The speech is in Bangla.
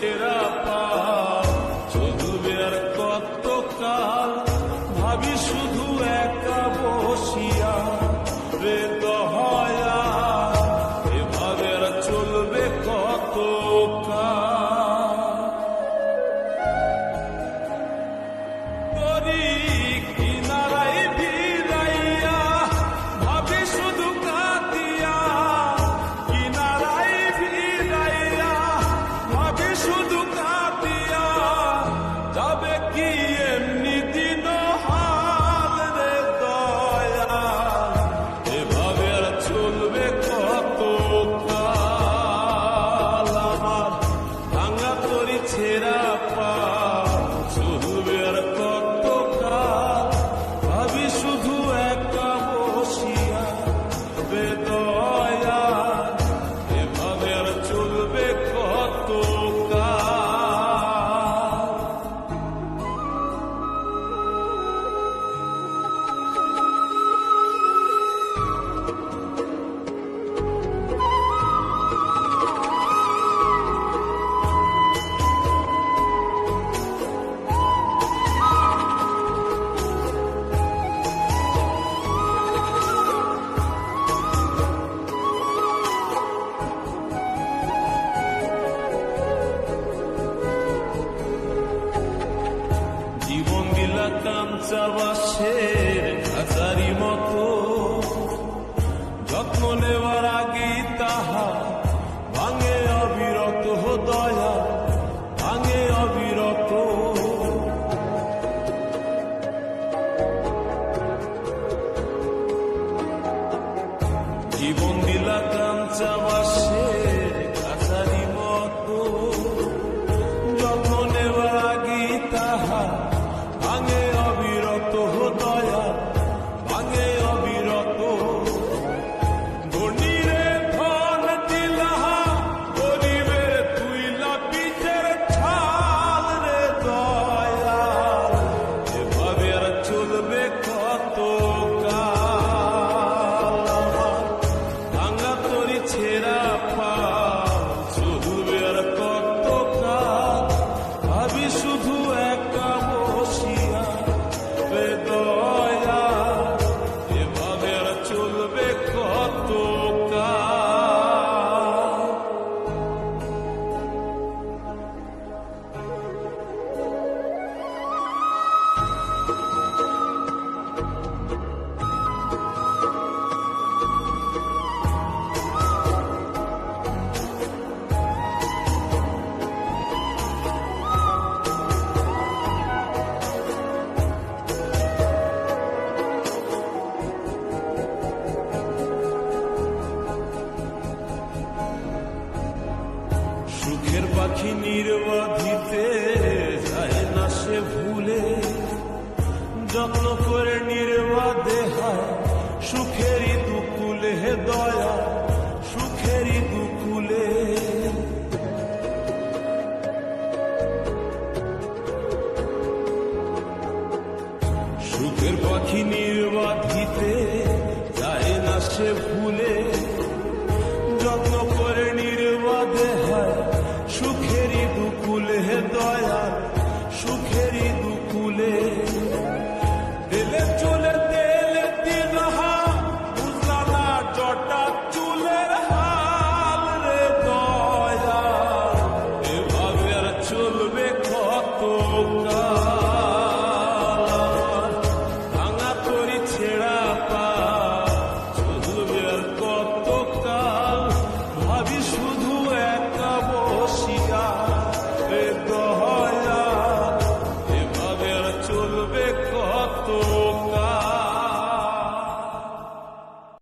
ছেঁড়া পাল চলবে আর কতকাল, ভাবি শুধু একা বসিয়া রে দয়া, এভাবে আর চলবে কতকাল। তরি কিনারায় ভিড়াইয়া ভাবি শুধু কাঁদিয়া, কিনারায় ভিড়াইয়া ভাবি শুধু কাঁদিয়া, যাবে কি এমনি দিন হাল রে দয়া, এভাবে আর চলবে কতকাল। আমার ভাঙা তরি ছেঁড়া পাল চলবে আর কতকাল, ভাবি শুধু একা বসিয়া বেদয়া, এভাবে আর চলবে কতকাল। জীবন দিলা কাঞ্চা বাসের হাজারি মতো, যত্ন নেওয়ার আগেই তাহা ভাঙে অবিরত দয়া, ভাঙে অবিরত। জীবন দিলা কাঞ্চা বাসের হাজারি মতো, যত্ন নেওয়ার আগেই তাহা ভাঙে অবিরত দয়া, ভাঙে অবিরত। ধনীরে ধন দিলা, গরিবের তুইলা পিঠের ছাল রে দয়া, এভাবে আর চলবে কতকাল। আমার ভাঙা তরি ছেঁড়া পাল চলবে আর কতকাল, ভাবি শুধু একা বসিয়া বেদয়া, এভাবে আর চলবে কতকাল। সুখের পাখি নির্বাক